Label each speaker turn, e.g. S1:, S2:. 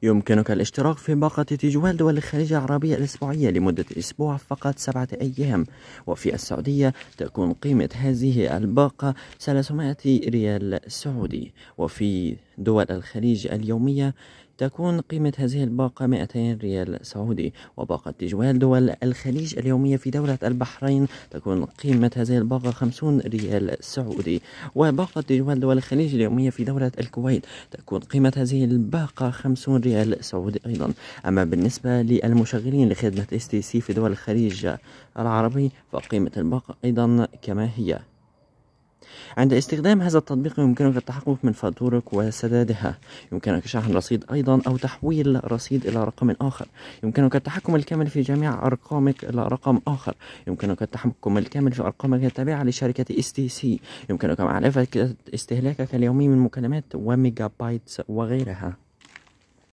S1: يمكنك الاشتراك في باقة تجوال دول الخليج العربية الأسبوعية لمدة أسبوع فقط 7 أيام، وفي السعودية تكون قيمة هذه الباقة 300 ريال سعودي، وفي دول الخليج اليومية تكون قيمة هذه الباقة 200 ريال سعودي. وباقة تجوال دول الخليج اليومية في دولة البحرين تكون قيمة هذه الباقة 50 ريال سعودي. وباقة تجوال دول الخليج اليومية في دولة الكويت تكون قيمة هذه الباقة 50 ريال سعودي أيضا. أما بالنسبة للمشغلين لخدمة STC في دول الخليج العربي فقيمة الباقة أيضا كما هي. عند استخدام هذا التطبيق يمكنك التحقق من فاتورك وسدادها، يمكنك شحن رصيد أيضا أو تحويل رصيد إلى رقم آخر، يمكنك التحكم الكامل في جميع أرقامك إلى رقم آخر، يمكنك التحكم الكامل في أرقامك التابعة لشركة STC، يمكنك معرفة استهلاكك اليومي من مكالمات وميجا بايتس وغيرها.